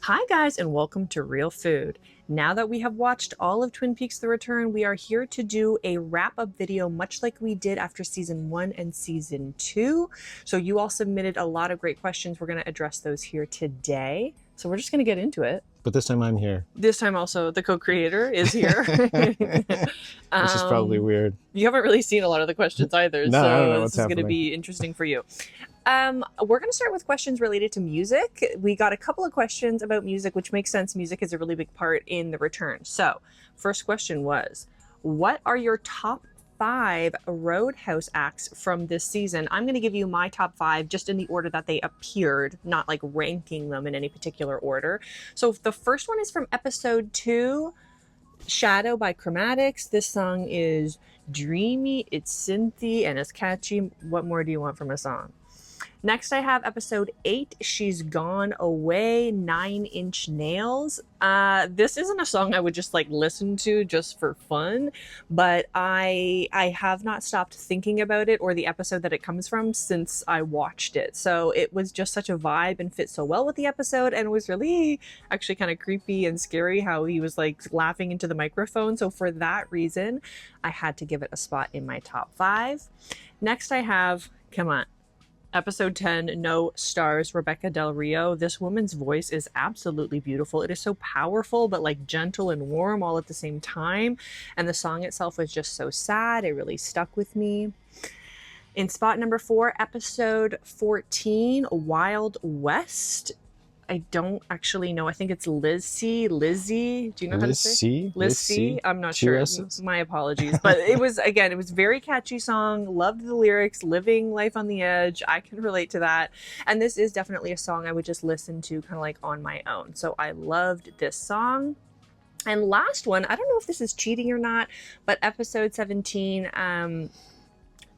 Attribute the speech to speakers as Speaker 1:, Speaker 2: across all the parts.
Speaker 1: Hi guys, and welcome to Real Food. Now that we have watched all of Twin Peaks The Return, we are here to do a wrap-up video much like we did after season 1 and season 2. So you all submitted a lot of great questions. We're going to address those here today. So we're just going to get into it.
Speaker 2: But this time I'm here.
Speaker 1: This time also the co-creator is here.
Speaker 2: Which is probably weird.
Speaker 1: You haven't really seen a lot of the questions either,
Speaker 2: No,
Speaker 1: so
Speaker 2: I don't know
Speaker 1: this is going to be interesting for you. We're going to start with questions related to music. We got a couple of questions about music, which makes sense. Music is a really big part in The Return. So, first question was, what are your top 5 Roadhouse acts from this season? I'm going to give you my top 5 just in the order that they appeared, not like ranking them in any particular order. So, the first one is from episode 2, Shadow by Chromatics. This song is dreamy, it's synthy, and it's catchy. What more do you want from a song? Next, I have episode 8, She's Gone Away, 9 Inch Nails. This isn't a song I would just like listen to just for fun, but I have not stopped thinking about it or the episode that it comes from since I watched it. So it was just such a vibe and fit so well with the episode, and it was really actually kind of creepy and scary how he was like laughing into the microphone. So for that reason, I had to give it a spot in my top 5. Next, I have, come on, Episode 10, No Stars, Rebecca Del Rio. This woman's voice is absolutely beautiful. It is so powerful, but like gentle and warm all at the same time. And the song itself was just so sad. It really stuck with me. In spot number 4, episode 14, Wild West. I don't actually know. I think it's Lizzie. Do you know how to say? Lizzie. I'm not sure. My apologies. But it was very catchy song. Loved the lyrics. Living life on the edge. I can relate to that. And this is definitely a song I would just listen to kind of like on my own. So I loved this song. And last one, I don't know if this is cheating or not, but episode 17,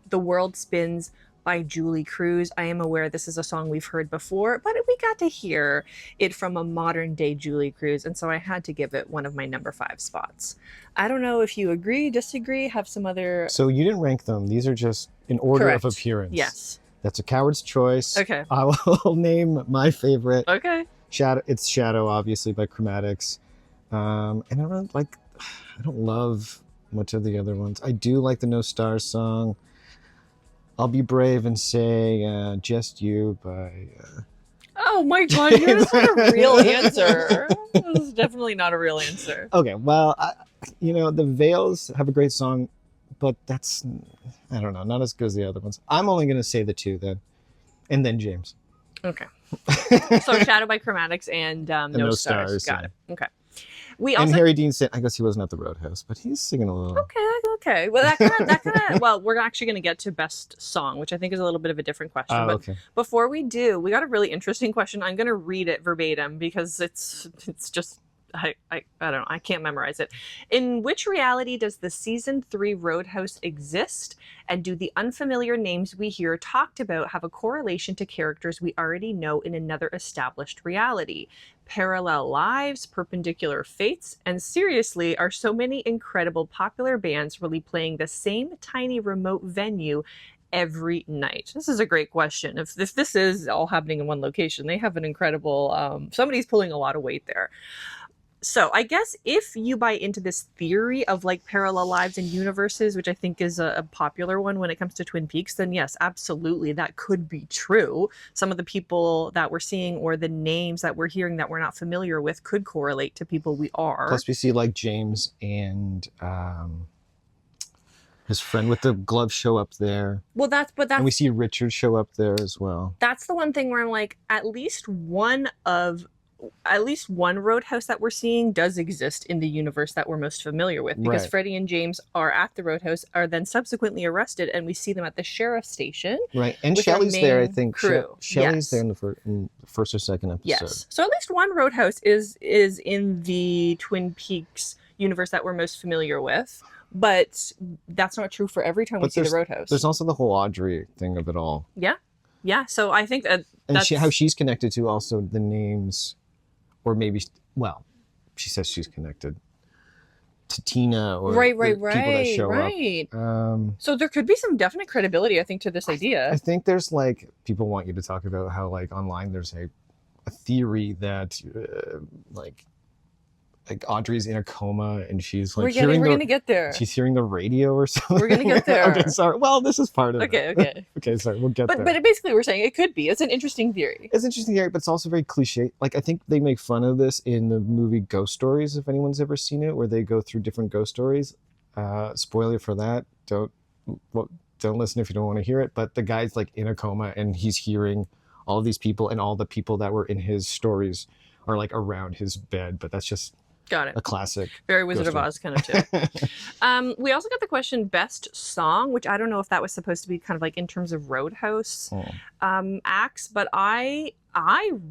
Speaker 1: The World Spins by Julie Cruz. I am aware this is a song we've heard before, but we got to hear it from a modern day Julie Cruz, and so I had to give it one of my number 5 spots. I don't know if you agree, disagree, have some other...
Speaker 2: So you didn't rank them. These are just in order of appearance.
Speaker 1: Yes.
Speaker 2: That's a coward's choice.
Speaker 1: Okay.
Speaker 2: I will name my favorite.
Speaker 1: Okay.
Speaker 2: It's Shadow, obviously, by Chromatics. And I don't love much of the other ones. I do like the No Stars song. I'll be brave and say Just You by...
Speaker 1: Oh my god, that's not a real answer. This is definitely not a real answer.
Speaker 2: Okay, well, the Veils have a great song, but that's, I don't know, not as good as the other ones. I'm only going to say the 2 then, and then James.
Speaker 1: Okay. So Shadow by Chromatics and No Stars. Got it. Okay.
Speaker 2: And Harry Dean Stanton, I guess he wasn't at the Roadhouse, but he's singing a little.
Speaker 1: Okay. Well, that kind of. Well, we're actually going to get to best song, which I think is a little bit of a different question. But
Speaker 2: okay.
Speaker 1: Before we do, we got a really interesting question. I'm going to read it verbatim because it's just I don't know. I can't memorize it. In which reality does the season 3 Roadhouse exist? And do the unfamiliar names we hear talked about have a correlation to characters we already know in another established reality? Parallel lives, perpendicular fates, and seriously, are so many incredible popular bands really playing the same tiny remote venue every night? This is a great question. If this is all happening in one location, they have an incredible, somebody's pulling a lot of weight there. So I guess if you buy into this theory of like parallel lives and universes, which I think is a popular one when it comes to Twin Peaks, then yes, absolutely, that could be true. Some of the people that we're seeing or the names that we're hearing that we're not familiar with could correlate to people we are.
Speaker 2: Plus we see like James and his friend with the glove show up there.
Speaker 1: Well, and
Speaker 2: we see Richard show up there as well.
Speaker 1: That's the one thing where I'm like, at least one Roadhouse that we're seeing does exist in the universe that we're most familiar with, because
Speaker 2: right.
Speaker 1: Freddie and James are at the Roadhouse, are then subsequently arrested, and we see them at the sheriff's station.
Speaker 2: Right, and Shelley's there, I think.
Speaker 1: Crew.
Speaker 2: Shelley's there in the first or second episode.
Speaker 1: Yes, so at least one Roadhouse is in the Twin Peaks universe that we're most familiar with, but that's not true for every time we see the Roadhouse.
Speaker 2: There's also the whole Audrey thing of it all.
Speaker 1: Yeah, so I think that
Speaker 2: how she's connected to also the names. Or maybe, she says she's connected to Tina or
Speaker 1: right,
Speaker 2: people that show up.
Speaker 1: So there could be some definite credibility, I think, to this idea.
Speaker 2: I think there's like, people want you to talk about how like online there's a a theory that like Audrey's in a coma and she's like
Speaker 1: we're gonna get there.
Speaker 2: she's hearing the radio or something.
Speaker 1: We're gonna get there.
Speaker 2: Okay, sorry. Well, this is part of it.
Speaker 1: Okay.
Speaker 2: Okay, sorry. We'll get there.
Speaker 1: But basically, we're saying it could be. It's an interesting theory.
Speaker 2: It's interesting, but it's also very cliche. Like I think they make fun of this in the movie Ghost Stories, if anyone's ever seen it, where they go through different ghost stories. Spoiler for that. Don't listen if you don't want to hear it. But the guy's like in a coma and he's hearing all of these people, and all the people that were in his stories are like around his bed. But that's just
Speaker 1: Got it.
Speaker 2: a classic.
Speaker 1: Very Wizard of Oz kind of too. We also got the question best song, which I don't know if that was supposed to be kind of like in terms of Roadhouse acts, but I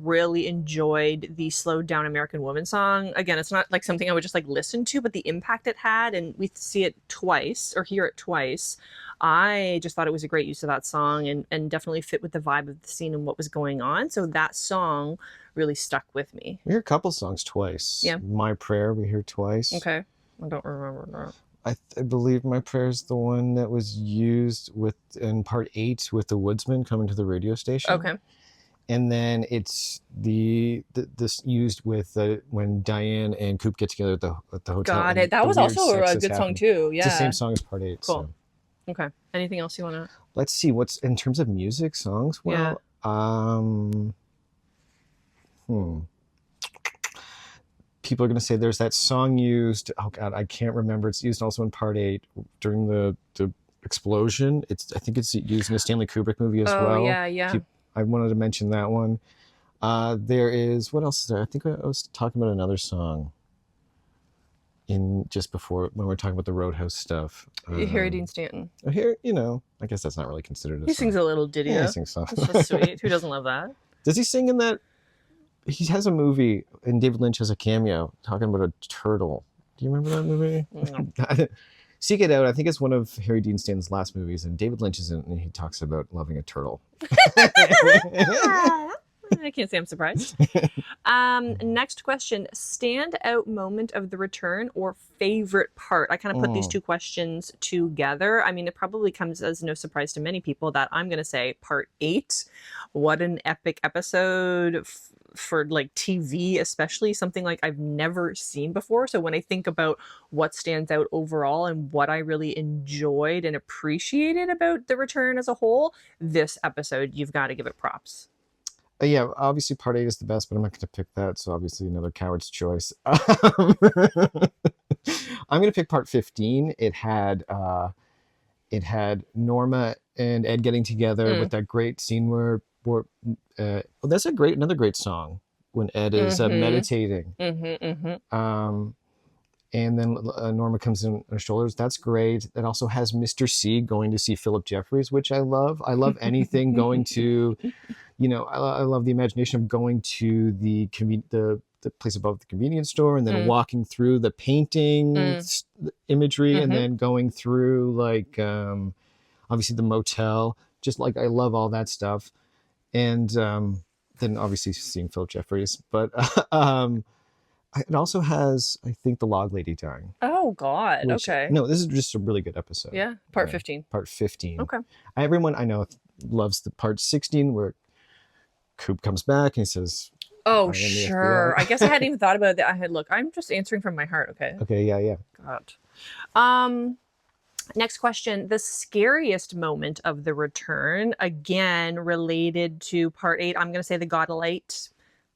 Speaker 1: really enjoyed the slowed down American Woman song. Again, it's not like something I would just like listen to, but the impact it had, and we see it twice or hear it twice. I just thought it was a great use of that song and definitely fit with the vibe of the scene and what was going on. So that song really stuck with me.
Speaker 2: We hear a couple songs twice.
Speaker 1: Yeah.
Speaker 2: My Prayer we hear twice.
Speaker 1: Okay. I don't remember that.
Speaker 2: I believe My Prayer is the one that was used in part 8 with the woodsman coming to the radio station.
Speaker 1: Okay.
Speaker 2: And then it's this used with when Diane and Coop get together at the hotel.
Speaker 1: Got it. That was also a good song too. Yeah.
Speaker 2: It's the same song as part 8.
Speaker 1: Cool.
Speaker 2: So.
Speaker 1: Okay. Anything else you want to?
Speaker 2: Let's see what's in terms of music songs. Well, people are going to say there's that song used. Oh God, I can't remember. It's used also in part 8 during the explosion. I think it's used in a Stanley Kubrick movie as well.
Speaker 1: Oh yeah.
Speaker 2: I wanted to mention that one. There is, what else is there? I think I was talking about another song in just before when we were talking about the Roadhouse stuff.
Speaker 1: Harry Dean Stanton.
Speaker 2: Here, I guess that's not really considered a song.
Speaker 1: He sings a little ditty.
Speaker 2: Yeah, he sings songs.
Speaker 1: That's just sweet. Who doesn't love that?
Speaker 2: Does he sing in that? He has a movie, and David Lynch has a cameo talking about a turtle. Do you remember that movie?
Speaker 1: No.
Speaker 2: Seek it out. I think it's one of Harry Dean Stanton's last movies, and David Lynch is in it, and he talks about loving a turtle.
Speaker 1: I can't say I'm surprised. Next question. Standout moment of the return or favorite part? I kind of put these two questions together. I mean, it probably comes as no surprise to many people that I'm going to say part 8. What an epic episode for like TV, especially something like I've never seen before. So when I think about what stands out overall and what I really enjoyed and appreciated about the return as a whole, this episode, you've got to give it props.
Speaker 2: Yeah, obviously part 8 is the best, but I'm not going to pick that. So obviously another coward's choice. I'm going to pick part 15. It had Norma and Ed getting together with that great scene where that's another great song when Ed is meditating. And then Norma comes in on her shoulders. That's great. It also has Mr. C going to see Philip Jeffries, which I love. I love anything going to, I love the imagination of going to the place above the convenience store and then walking through the painting imagery and then going through like, obviously the motel. Just like, I love all that stuff. And then obviously seeing Philip Jeffries. But it also has, I think, the log lady dying.
Speaker 1: Oh, God. Okay.
Speaker 2: No, this is just a really good episode.
Speaker 1: Yeah. Part 15.
Speaker 2: Part 15.
Speaker 1: Okay.
Speaker 2: Everyone I know loves the part 16 where Coop comes back and he says,
Speaker 1: oh, sure. I guess I hadn't even thought about that. Look, I'm just answering from my heart. Okay.
Speaker 2: Okay. Yeah.
Speaker 1: God. Next question. The scariest moment of the return, again, related to part 8. I'm going to say the God of Light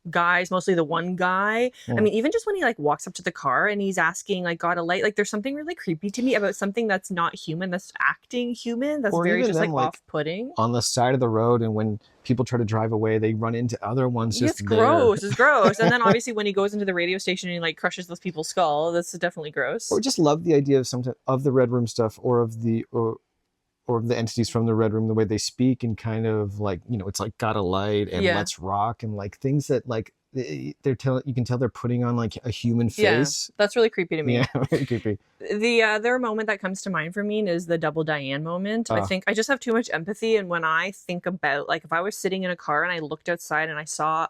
Speaker 1: guys, mostly the one guy. I mean, even just when he like walks up to the car and he's asking like God of Light, like there's something really creepy to me about something that's not human, that's acting human, that's very just like off-putting.
Speaker 2: On the side of the road, and when people try to drive away, they run into other ones.
Speaker 1: It's gross. It's gross. And then obviously when he goes into the radio station and he like crushes those people's skull, that's definitely gross.
Speaker 2: Or just love the idea of the Red Room stuff, or of the entities from the Red Room, the way they speak, and kind of like, it's like God of Light and Let's Rock, and like things that like you can tell they're putting on like a human face.
Speaker 1: Yeah, that's really creepy to me.
Speaker 2: Yeah, very creepy.
Speaker 1: The other moment that comes to mind for me is the double Diane moment. I think I just have too much empathy, and when I think about like if I was sitting in a car and I looked outside and I saw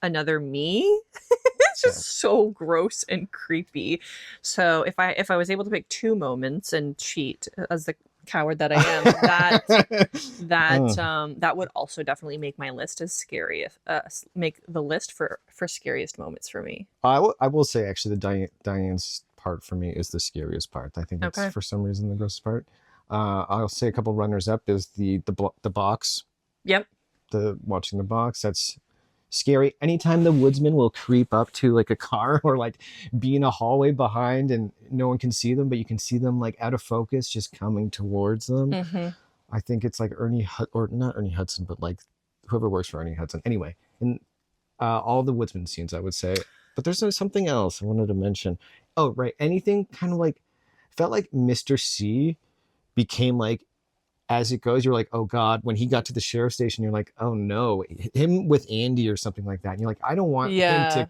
Speaker 1: another me, it's just so gross and creepy. So if I was able to pick 2 moments and cheat as the coward that I am, that
Speaker 2: Oh.
Speaker 1: that would also definitely make my list as scariest. Make the list for scariest moments for me.
Speaker 2: I will say actually the Diane's part for me is the scariest part. I think it's
Speaker 1: Okay.
Speaker 2: for some reason the grossest part. I'll say a couple runners up is the box,
Speaker 1: Yep.
Speaker 2: the watching the box. That's scary. Anytime the woodsman will creep up to like a car or like be in a hallway behind and no one can see them, but you can see them like out of focus just coming towards them.
Speaker 1: Mm-hmm.
Speaker 2: I think it's like or not Ernie Hudson, but like whoever works for Ernie Hudson. Anyway, in all the woodsman scenes, I would say. But there's something else I wanted to mention. Oh, right. Anything kind of like felt like Mr. C became like as it goes, you're like, oh God, when he got to the sheriff's station, you're like, oh no, him with Andy or something like that. And you're like, I don't want him
Speaker 1: Yeah.
Speaker 2: to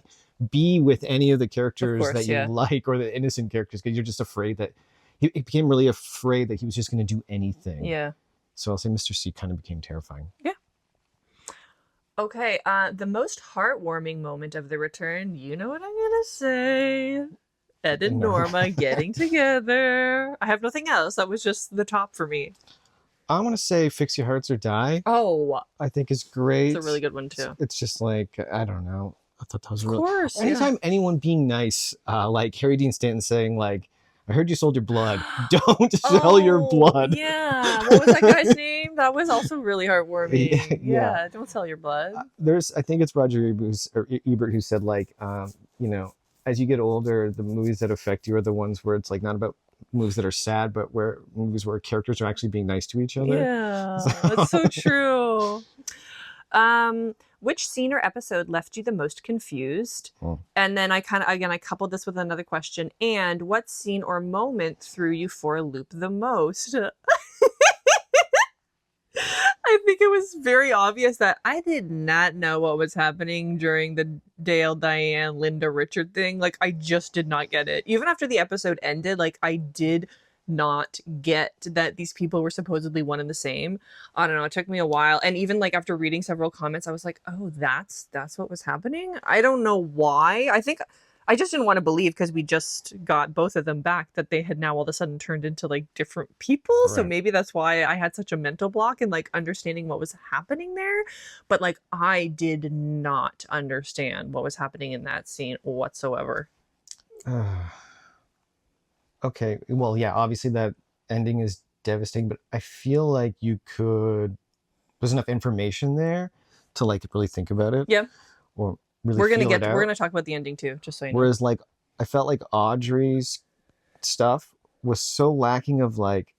Speaker 2: be with any of the
Speaker 1: Of
Speaker 2: characters
Speaker 1: course.
Speaker 2: that you
Speaker 1: Yeah.
Speaker 2: like or the innocent characters because you're just afraid that he became really afraid that he was just going to do anything.
Speaker 1: Yeah.
Speaker 2: So I'll say Mr. C kind of became terrifying.
Speaker 1: Yeah. Okay. The most heartwarming moment of the return. You know what I'm gonna say. Ed and
Speaker 2: No.
Speaker 1: Norma getting together. I have nothing else. That was just the top for me.
Speaker 2: I want to say Fix Your Hearts or Die.
Speaker 1: Oh,
Speaker 2: I think is great.
Speaker 1: it's a really good one too.
Speaker 2: It's just like, I don't know. I thought that was
Speaker 1: Of
Speaker 2: really...
Speaker 1: course. Yeah.
Speaker 2: Anytime anyone being nice, like Harry Dean Stanton saying like, I heard you sold your blood. Don't sell your blood.
Speaker 1: Yeah. What was that guy's name? That was also really heartwarming.
Speaker 2: Yeah.
Speaker 1: Yeah. Don't sell your blood.
Speaker 2: I think it's Roger Ebert who said like, you know, as you get older, the movies that affect you are the ones where it's like not about movies that are sad, but where movies where characters are actually being nice to each other.
Speaker 1: Yeah. That's so true. Which scene or episode left you the most confused? And then I coupled this with another question. And what scene or moment threw you for a loop the most? I think it was very obvious that I did not know what was happening during the Dale, Diane, Linda, Richard thing. Like, I just did not get it. Even after the episode ended, like, I did not get that these people were supposedly one and the same. I don't know. It took me a while. And even, like, after reading several comments, I was like, oh, that's what was happening? I don't know why. I think I just didn't want to believe because we just got both of them back that they had now all of a sudden turned into like different people. Right. So maybe that's why I had such a mental block in like understanding what was happening there. But like I did not understand what was happening in that scene whatsoever.
Speaker 2: Okay. Well, yeah, obviously that ending is devastating, but I feel like there's enough information there to like really think about it.
Speaker 1: Yeah.
Speaker 2: Or really
Speaker 1: we're gonna talk about the ending too, just so you know.
Speaker 2: Whereas like I felt like Audrey's stuff was so lacking of like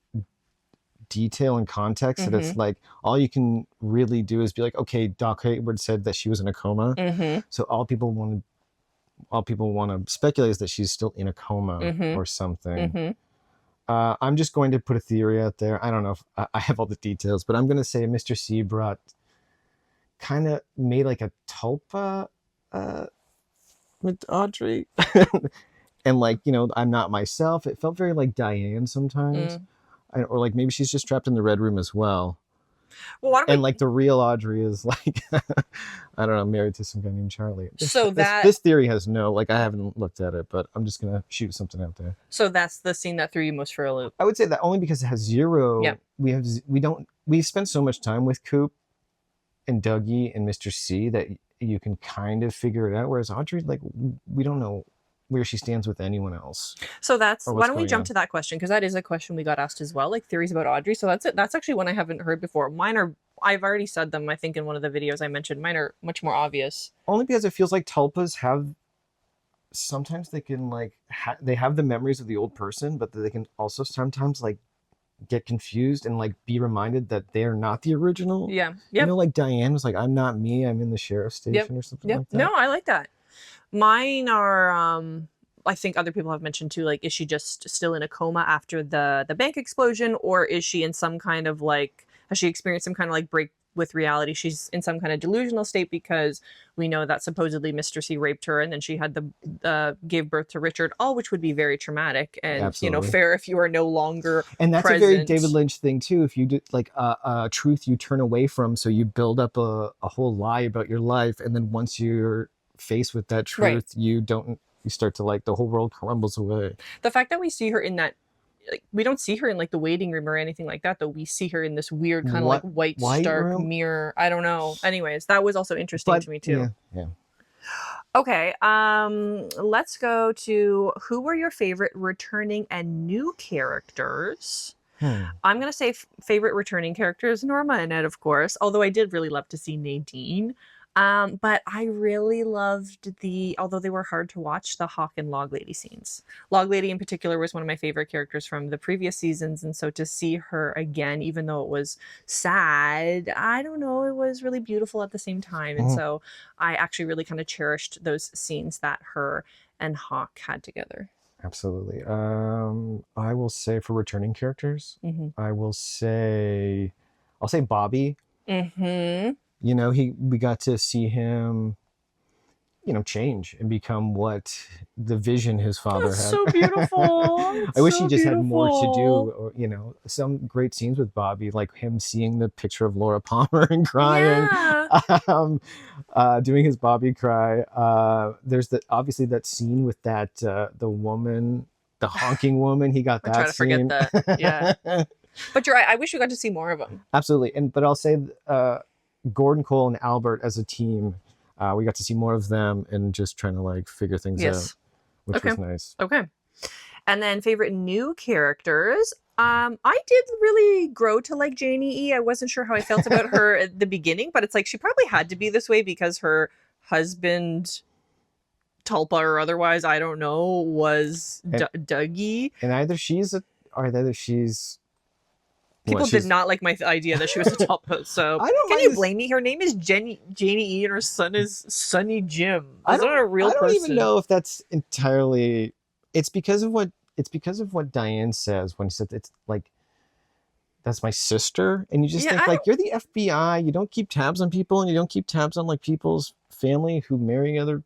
Speaker 2: detail and context that it's like all you can really do is be like, okay, Doc Hayward said that she was in a coma, so all people want to speculate is that she's still in a coma or something. I'm just going to put a theory out there. I don't know if I have all the details, but I'm going to say Mr. C kind of made like a tulpa with Audrey. And like, you know, I'm not myself. It felt very like Diane sometimes. Or like maybe she's just trapped in the red room as well. Well, like the real Audrey is like, I don't know, married to some guy named Charlie. This theory has no, like I haven't looked at it, but I'm just going to shoot something out there.
Speaker 1: So that's the scene that threw you most for a loop.
Speaker 2: I would say that only because it has zero. Yeah. We've spent so much time with Coop and Dougie and Mr. C that you can kind of figure it out. Whereas Audrey, like, we don't know where she stands with anyone else.
Speaker 1: So why don't we jump to that question? Because that is a question we got asked as well, like theories about Audrey. So that's actually one I haven't heard before. I've already said them, I think, in one of the videos I mentioned. Mine are much more obvious.
Speaker 2: Only because it feels like tulpas sometimes they can like, they have the memories of the old person, but they can also sometimes like get confused and like be reminded that they're not the original.
Speaker 1: Yeah. Yep.
Speaker 2: You know, like Diane was like, I'm not me, I'm in the sheriff's station or something like that.
Speaker 1: No, I like that. Mine are, I think other people have mentioned too, like, is she just still in a coma after the bank explosion, or is she in some kind of like, has she experienced some kind of like break with reality? She's in some kind of delusional state because we know that supposedly Mr. C raped her and then she had gave birth to Richard, all which would be very traumatic and, absolutely, you know, fair if you are no longer
Speaker 2: And that's
Speaker 1: present.
Speaker 2: A very David Lynch thing too. If you do like a truth you turn away from, so you build up a whole lie about your life, and then once you're faced with that truth, right, you start to like, the whole world crumbles away.
Speaker 1: The fact that we see her in like, we don't see her in like the waiting room or anything like that, though. We see her in this weird kind of like white stark
Speaker 2: room?
Speaker 1: mirror. I don't know. Anyways, that was also interesting to me too.
Speaker 2: Yeah.
Speaker 1: Okay, let's go to who were your favorite returning and new characters? I'm gonna say favorite returning characters, Norma and Ed, of course. Although I did really love to see Nadine. But I really loved although they were hard to watch, the Hawk and Log Lady scenes. Log Lady in particular was one of my favorite characters from the previous seasons, and so to see her again, even though it was sad, I don't know, it was really beautiful at the same time. And so I actually really kind of cherished those scenes that her and Hawk had together.
Speaker 2: Absolutely. I will say for returning characters, I'll say Bobby. You know, we got to see him, you know, change and become what the vision his father had.
Speaker 1: So beautiful.
Speaker 2: I wish he just had more to do, or, you know, some great scenes with Bobby, like him seeing the picture of Laura Palmer and crying, doing his Bobby cry. There's obviously that scene with that, the woman, the honking woman, he got that scene.
Speaker 1: Forget that. Yeah. But you're right. I wish we got to see more of them.
Speaker 2: Absolutely. But I'll say, Gordon, Cole, and Albert as a team, we got to see more of them and just trying to like figure things out, which was nice.
Speaker 1: Okay. And then favorite new characters. I did really grow to like Janie E. I wasn't sure how I felt about her at the beginning, but it's like she probably had to be this way because her husband, Tulpa or otherwise, I don't know, was Dougie.
Speaker 2: And either she's
Speaker 1: People did not like my idea that she was a Tulpa. So can you blame me? Her name is Janie E. and her son is Sonny Jim. That's not a real person.
Speaker 2: I don't even know if that's entirely. It's because of what Diane says when she said it's like, that's my sister, and you just think like you're the FBI. You don't keep tabs on people, and you don't keep tabs on like people's family who marry other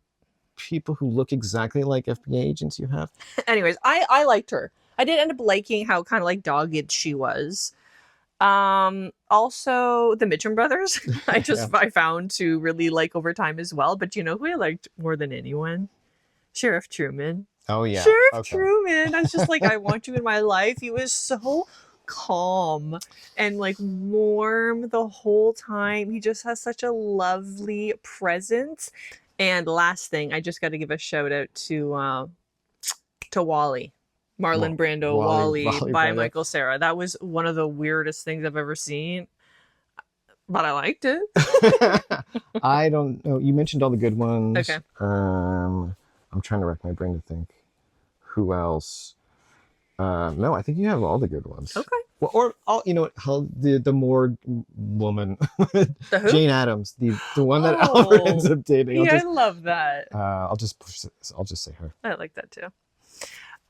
Speaker 2: people who look exactly like FBI agents you have.
Speaker 1: Anyways, I liked her. I did end up liking how kind of like dogged she was. Also the Mitchum brothers, I found to really like over time as well. But you know who I liked more than anyone? Sheriff Truman.
Speaker 2: Oh yeah.
Speaker 1: Sheriff Truman. I was just like, I want you in my life. He was so calm and like warm the whole time. He just has such a lovely presence. And last thing, I just got to give a shout out to Wally. Marlon Brando, Wally by Michael Cera. That was one of the weirdest things I've ever seen, but I liked it.
Speaker 2: I don't know. You mentioned all the good ones.
Speaker 1: Okay.
Speaker 2: I'm trying to rack my brain to think who else. No, I think you have all the good ones.
Speaker 1: Okay.
Speaker 2: Well, or all, you know, how the more woman, Jane Addams, the one that Albert ends up dating.
Speaker 1: I love that.
Speaker 2: I'll just say her.
Speaker 1: I like that too.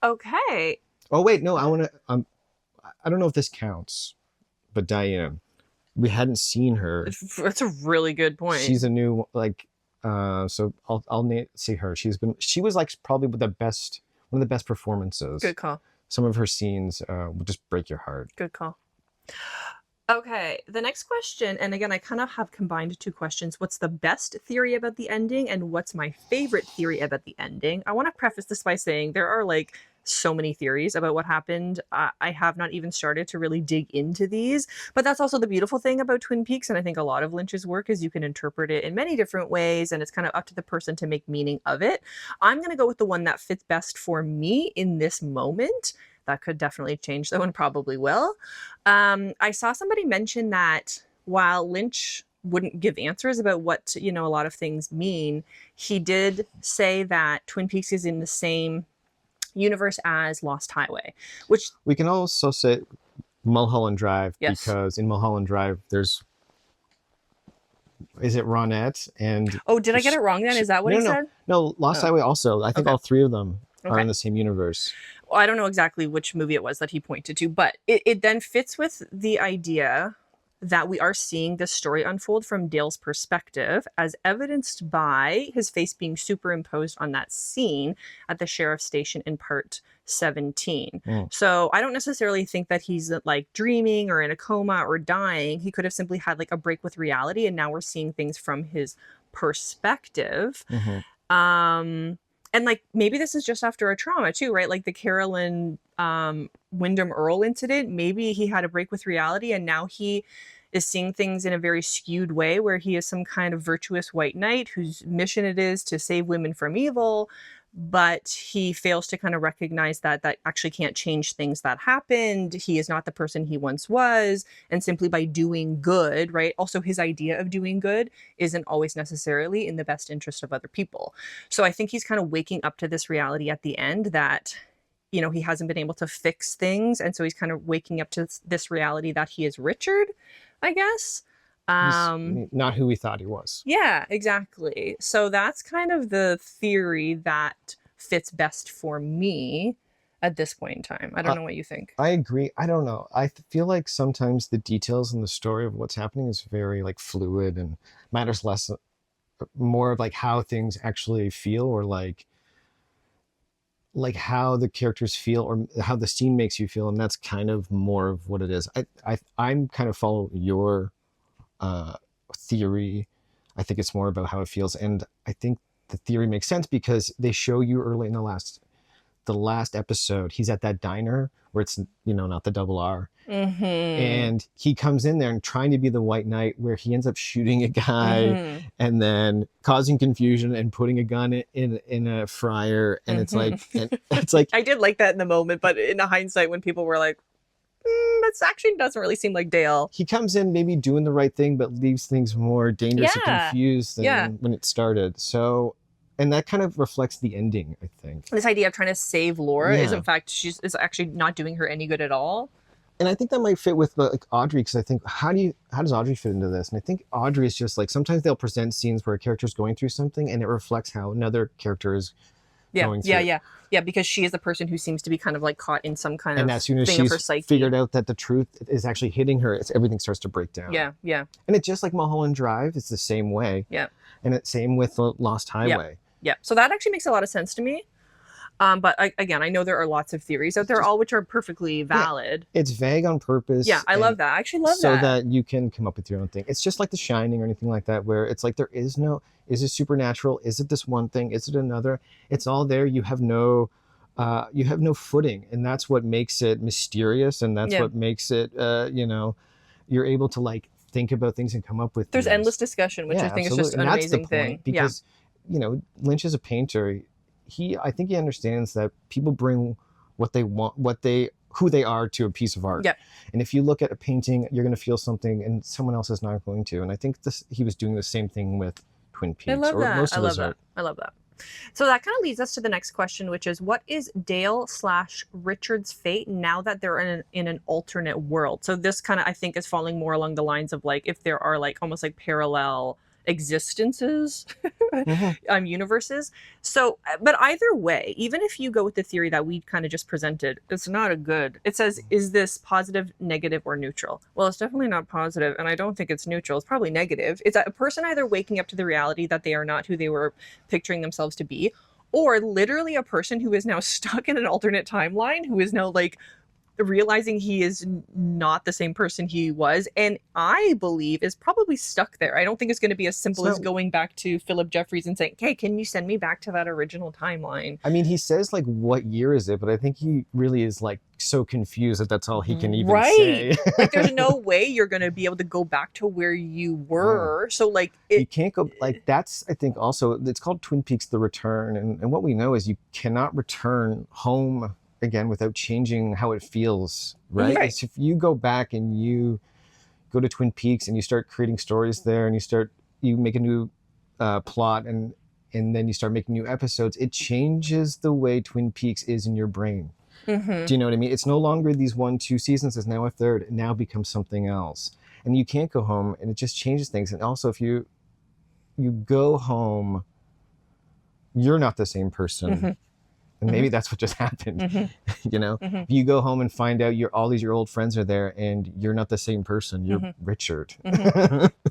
Speaker 1: Okay.
Speaker 2: Oh wait, no, I want to. I don't know if this counts, but Diane, we hadn't seen her.
Speaker 1: That's a really good point.
Speaker 2: She's a new so I'll see her. She was like probably one of the best performances.
Speaker 1: Good call.
Speaker 2: Some of her scenes would just break your heart.
Speaker 1: Good call. Okay, the next question, and again, I kind of have combined two questions. What's the best theory about the ending, and what's my favorite theory about the ending? I want to preface this by saying there are like so many theories about what happened. I have not even started to really dig into these, but that's also the beautiful thing about Twin Peaks, and I think a lot of Lynch's work is you can interpret it in many different ways, and it's kind of up to the person to make meaning of it. I'm going to go with the one that fits best for me in this moment. That could definitely change though, and probably will. I saw somebody mention that while Lynch wouldn't give answers about what, you know, a lot of things mean, he did say that Twin Peaks is in the same universe as Lost Highway, which
Speaker 2: we can also say Mulholland Drive, because in Mulholland Drive is it Ronette and
Speaker 1: did I get it wrong then? Is that what he said?
Speaker 2: No, Lost Highway also. I think all three of them are in the same universe.
Speaker 1: Well, I don't know exactly which movie it was that he pointed to, but it then fits with the idea that we are seeing this story unfold from Dale's perspective, as evidenced by his face being superimposed on that scene at the sheriff's station in part 17. So I don't necessarily think that he's like dreaming or in a coma or dying. He could have simply had like a break with reality, and now we're seeing things from his perspective. And like maybe this is just after a trauma too, right? Like the Carolyn Wyndham Earl incident. Maybe he had a break with reality and now he is seeing things in a very skewed way where he is some kind of virtuous white knight whose mission it is to save women from evil, but he fails to kind of recognize that that actually can't change things that happened. He is not the person he once was, and simply by doing good, right? Also, his idea of doing good isn't always necessarily in the best interest of other people. So I think he's kind of waking up to this reality at the end that, you know, he hasn't been able to fix things, and so he's kind of waking up to this reality that he is Richard, I guess.
Speaker 2: He's not who we thought he was.
Speaker 1: Yeah, exactly. So that's kind of the theory that fits best for me at this point in time. I don't know what you think.
Speaker 2: I agree. I don't know. I feel like sometimes the details in the story of what's happening is very like fluid and matters less, more of like how things actually feel, or like how the characters feel, or how the scene makes you feel, and that's kind of more of what it is. I'm kind of follow your theory. I think it's more about how it feels, and I think the theory makes sense because they show you early in the last episode, he's at that diner where it's, you know, not the double R, and he comes in there and trying to be the white knight, where he ends up shooting a guy and then causing confusion and putting a gun in a fryer, and it's like
Speaker 1: I did like that in the moment, but in hindsight, when people were like, that's actually doesn't really seem like Dale.
Speaker 2: He comes in maybe doing the right thing, but leaves things more dangerous and confused than when it started. So, and that kind of reflects the ending, I think.
Speaker 1: This idea of trying to save Laura is, in fact, is actually not doing her any good at all.
Speaker 2: And I think that might fit with like Audrey, because I think how does Audrey fit into this? And I think Audrey is just like, sometimes they'll present scenes where a character's going through something and it reflects how another character is going through.
Speaker 1: Yeah, because she is the person who seems to be kind of like caught in some kind of
Speaker 2: as soon as
Speaker 1: thing of her
Speaker 2: she's
Speaker 1: psyche.
Speaker 2: figured out that the truth is actually hitting her, everything starts to break down.
Speaker 1: Yeah.
Speaker 2: And it's just like Mulholland Drive, it's the same way.
Speaker 1: Yeah.
Speaker 2: And it's same with the Lost Highway.
Speaker 1: Yeah. So that actually makes a lot of sense to me. But again, I know there are lots of theories out there, all which are perfectly valid.
Speaker 2: It's vague on purpose.
Speaker 1: Yeah, I love that. I actually love that.
Speaker 2: So that you can come up with your own thing. It's just like The Shining or anything like that, where it's like is it supernatural? Is it this one thing? Is it another? It's all there. You have no footing, and that's what makes it mysterious, and that's what makes it you're able to like think about things and come up with.
Speaker 1: There's endless discussion, which I think is just an amazing thing.
Speaker 2: Because Lynch is a painter. I think he understands that people bring what they want, who they are to a piece of art.
Speaker 1: Yeah.
Speaker 2: And if you look at a painting, you're going to feel something, and someone else is not going to. And I think he was doing the same thing with Twin Peaks.
Speaker 1: I love that.
Speaker 2: Most of his art.
Speaker 1: I love that. So that kind of leads us to the next question, which is, what is Dale/Richard's fate now that they're in an alternate world? So this kind of, I think, is falling more along the lines of like, if there are like almost like parallel existences, universes. So, but either way, even if you go with the theory that we kind of just presented, it's not a good. It says, is this positive, negative, or neutral? Well, it's definitely not positive, and I don't think it's neutral. It's probably negative. It's a person either waking up to the reality that they are not who they were picturing themselves to be, or literally a person who is now stuck in an alternate timeline, who is now like realizing he is not the same person he was, and I believe is probably stuck there. I don't think it's going to be as simple as going back to Philip Jeffries and saying, hey, can you send me back to that original timeline? I
Speaker 2: mean, he says like, what year is it? But I think he really is like so confused that that's all he can even say.
Speaker 1: Like, there's no way you're going to be able to go back to where you were. So like,
Speaker 2: you can't go like, that's, I think also, it's called Twin Peaks: The Return. And what we know is you cannot return home again without changing how it feels, right? So if you go back and you go to Twin Peaks and you start creating stories there, and you make a new plot, and then you start making new episodes, it changes the way Twin Peaks is in your brain. Do you know what I mean? It's no longer these 1-2 seasons, it's now a third. It now becomes something else, and you can't go home, and it just changes things. And also, if you go home, you're not the same person. And maybe that's what just happened. If you go home and find out all your old friends are there, and you're not the same person, you're Richard.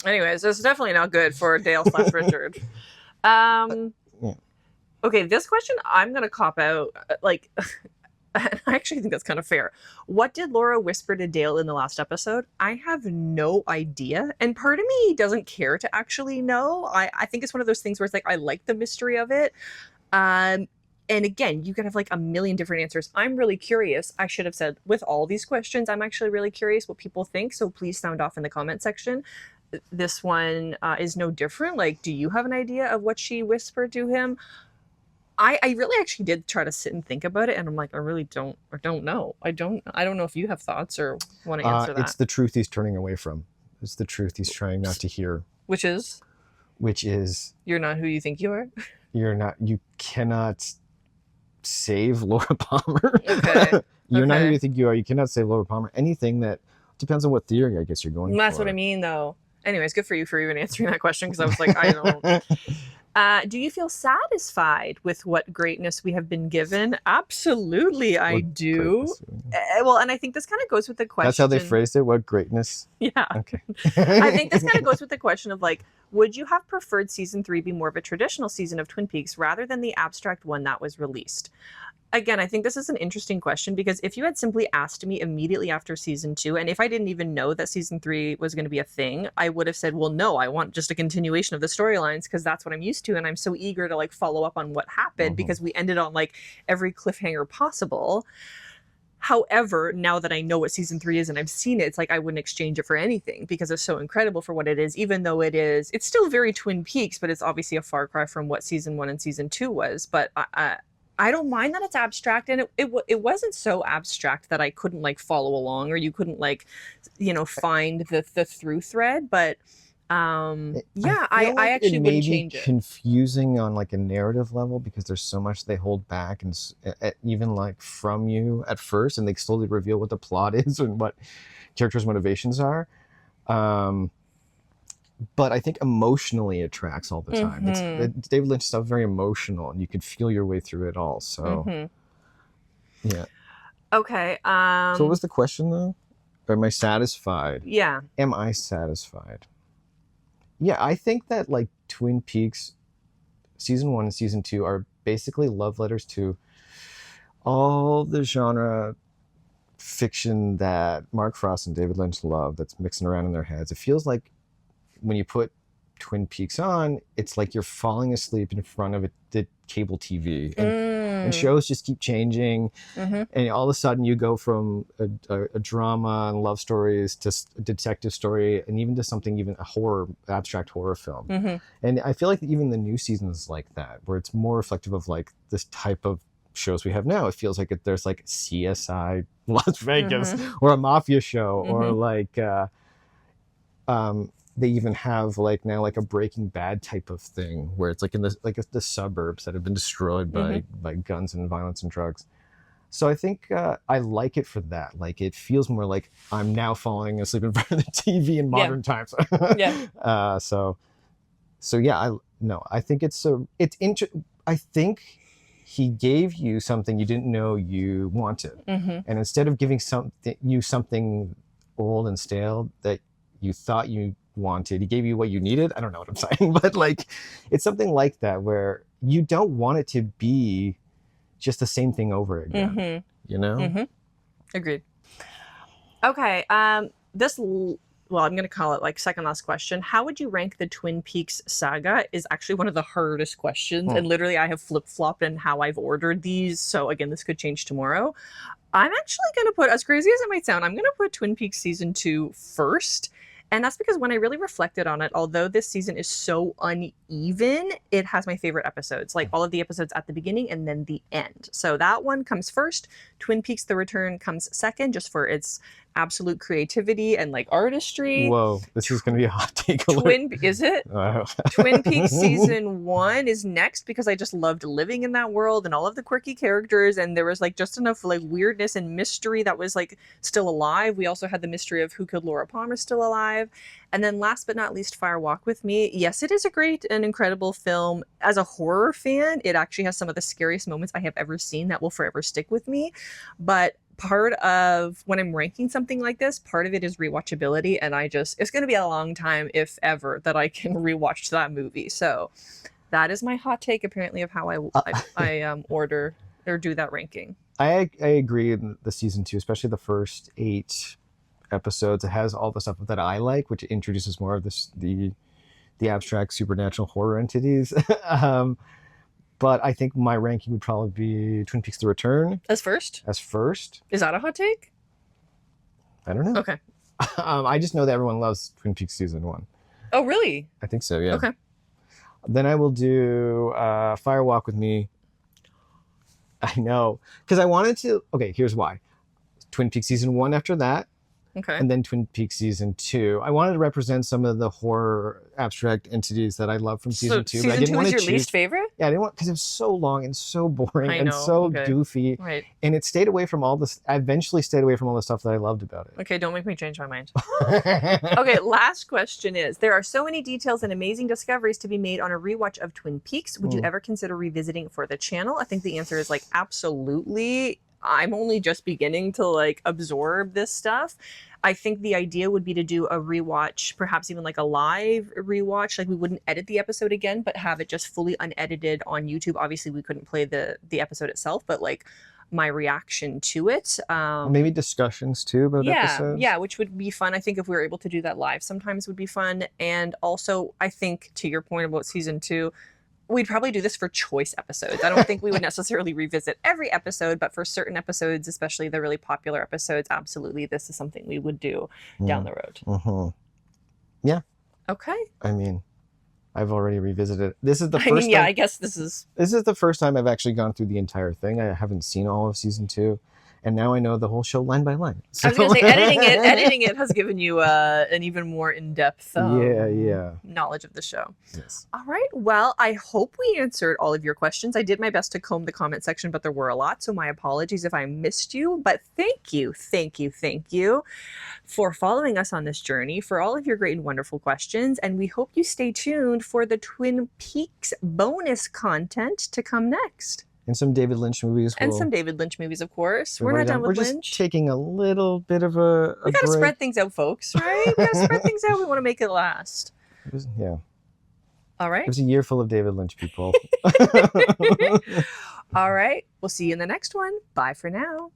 Speaker 1: Anyways, it's definitely not good for Dale/Richard. Okay, this question I'm gonna cop out. Like, I actually think that's kind of fair. What did Laura whisper to Dale in the last episode? I have no idea, and part of me doesn't care to actually know. I think it's one of those things where it's like, I like the mystery of it. And again, you could have like a million different answers. I'm really curious. I should have said with all these questions, I'm actually really curious what people think. So please sound off in the comment section. This one is no different. Like, do you have an idea of what she whispered to him? I really actually did try to sit and think about it, and I'm like, I really don't know. I don't know if you have thoughts or want to answer that.
Speaker 2: It's the truth he's turning away from. It's the truth he's trying not to hear.
Speaker 1: Which is you're not who you think you are.
Speaker 2: You cannot save Laura Palmer.
Speaker 1: Okay.
Speaker 2: You're not who you think you are. You cannot save Laura Palmer. Anything that depends on what theory I guess you're going
Speaker 1: That's
Speaker 2: for.
Speaker 1: what I mean, though. Anyways, good for you for even answering that question, because I was like, I don't. Do you feel satisfied with what greatness we have been given? Absolutely, I do. Well, and I think this kind of goes with the question.
Speaker 2: That's how they phrased it. What greatness?
Speaker 1: Yeah.
Speaker 2: Okay.
Speaker 1: I think this kind of goes with the question of like, would you have preferred season 3 be more of a traditional season of Twin Peaks rather than the abstract one that was released? Again, I think this is an interesting question, because if you had simply asked me immediately after season 2, and if I didn't even know that season 3 was going to be a thing, I would have said, well, no, I want just a continuation of the storylines, because that's what I'm used to. And I'm so eager to like follow up on what happened, because we ended on like every cliffhanger possible. However, now that I know what season 3 is and I've seen it, it's like I wouldn't exchange it for anything, because it's so incredible for what it is, even though it's still very Twin Peaks, but it's obviously a far cry from what season 1 and season 2 was. But I don't mind that it's abstract, and it wasn't so abstract that I couldn't like follow along, or you couldn't like, find the through thread. But I actually wouldn't change it.
Speaker 2: Confusing on like a narrative level, because there's so much they hold back, and even like from you at first, and they slowly reveal what the plot is and what characters' motivations are. But I think emotionally it tracks all the time. It's David Lynch stuff, very emotional, and you can feel your way through it all. So, yeah.
Speaker 1: Okay.
Speaker 2: So what was the question though? Am I satisfied?
Speaker 1: Yeah.
Speaker 2: Am I satisfied? Yeah, I think that like Twin Peaks season 1 and season 2 are basically love letters to all the genre fiction that Mark Frost and David Lynch love, that's mixing around in their heads. It feels like when you put Twin Peaks on, it's like you're falling asleep in front of the cable TV, and shows just keep changing, and all of a sudden you go from a drama and love stories to a detective story, and even to something, even a abstract horror film. And I feel like even the new season is like that, where it's more reflective of like this type of shows we have now. It feels like there's like CSI Las Vegas, or a mafia show, or like they even have like now like a Breaking Bad type of thing, where it's like in the suburbs that have been destroyed by guns and violence and drugs. So I think I like it for that. Like it feels more like I'm now falling asleep in front of the TV in modern times. So yeah, I think I think he gave you something you didn't know you wanted, and instead of giving something old and stale that you thought you wanted, he gave you what you needed. I don't know what I'm saying, but like it's something like that, where you don't want it to be just the same thing over again.
Speaker 1: Agreed. Okay. Well, I'm going to call it like second last question. How would you rank the Twin Peaks saga? Is actually one of the hardest questions. And literally I have flip-flopped in how I've ordered these. So again, this could change tomorrow. I'm actually going to put, as crazy as it might sound, I'm going to put Twin Peaks season 2 first. And that's because when I really reflected on it, although this season is so uneven, it has my favorite episodes, like all of the episodes at the beginning and then the end. So that one comes first. Twin Peaks: The Return comes second, just for its absolute creativity and like artistry.
Speaker 2: Whoa, this is going to be a hot take.
Speaker 1: Is it? Twin Peaks season 1 is next, because I just loved living in that world and all of the quirky characters, and there was like just enough like weirdness and mystery that was like still alive. We also had the mystery of who killed Laura Palmer still alive. And then last but not least, Fire Walk with Me. Yes, it is a great and incredible film. As a horror fan, it actually has some of the scariest moments I have ever seen that will forever stick with me. But part of when I'm ranking something like this, part of it is rewatchability, and it's going to be a long time, if ever, that I can rewatch that movie. So that is my hot take, apparently, of how I order or do that ranking.
Speaker 2: I agree in the season 2, especially the first 8 episodes. It has all the stuff that I like, which introduces more of the abstract supernatural horror entities. But I think my ranking would probably be Twin Peaks: The Return
Speaker 1: As first?
Speaker 2: as first.
Speaker 1: Is that a hot take?
Speaker 2: I don't know.
Speaker 1: Okay.
Speaker 2: I just know that everyone loves Twin Peaks season 1.
Speaker 1: Oh, really?
Speaker 2: I think so, yeah.
Speaker 1: Okay.
Speaker 2: Then I will do Fire Walk with Me. I know. Because I wanted to... Okay, here's why. Twin Peaks season 1 after that.
Speaker 1: Okay.
Speaker 2: And then Twin Peaks season 2. I wanted to represent some of the horror abstract entities that I love from season 2.
Speaker 1: Season
Speaker 2: but I didn't
Speaker 1: 2
Speaker 2: want
Speaker 1: is
Speaker 2: to
Speaker 1: your least favorite?
Speaker 2: Yeah, I didn't want... Because it was so long and so boring
Speaker 1: I
Speaker 2: and
Speaker 1: know,
Speaker 2: so
Speaker 1: okay.
Speaker 2: goofy.
Speaker 1: Right.
Speaker 2: And it stayed away from all this... I eventually stayed away from all the stuff that I loved about it.
Speaker 1: Okay, don't make me change my mind. Okay, last question is, there are so many details and amazing discoveries to be made on a rewatch of Twin Peaks. Would you ever consider revisiting for the channel? I think the answer is like, absolutely. I'm only just beginning to like absorb this stuff. I think the idea would be to do a rewatch, perhaps even like a live rewatch. Like we wouldn't edit the episode again, but have it just fully unedited on YouTube. Obviously we couldn't play the episode itself, but like my reaction to it.
Speaker 2: Maybe discussions too about episodes.
Speaker 1: Yeah, which would be fun. I think if we were able to do that live sometimes would be fun. And also I think to your point about season 2, we'd probably do this for choice episodes. I don't think we would necessarily revisit every episode, but for certain episodes, especially the really popular episodes, absolutely, this is something we would do down the road.
Speaker 2: Mm-hmm. Yeah.
Speaker 1: Okay.
Speaker 2: I mean, I've already revisited it. This is the first
Speaker 1: yeah,
Speaker 2: time,
Speaker 1: I guess this is
Speaker 2: the first time I've actually gone through the entire thing. I haven't seen all of season 2. And now I know the whole show line by line.
Speaker 1: I was going to say, editing it has given you an even more in-depth knowledge of the show.
Speaker 2: Yes.
Speaker 1: All right. Well, I hope we answered all of your questions. I did my best to comb the comment section, but there were a lot. So my apologies if I missed you. But thank you for following us on this journey, for all of your great and wonderful questions. And we hope you stay tuned for the Twin Peaks bonus content to come next.
Speaker 2: And some David Lynch movies.
Speaker 1: And some David Lynch movies, of course. We're not done with Lynch.
Speaker 2: We're just taking a little bit of a
Speaker 1: We got to spread things out, folks, right? We got to spread things out. We want to make it last.
Speaker 2: Yeah.
Speaker 1: All right.
Speaker 2: It was a year full of David Lynch, people.
Speaker 1: All right. We'll see you in the next one. Bye for now.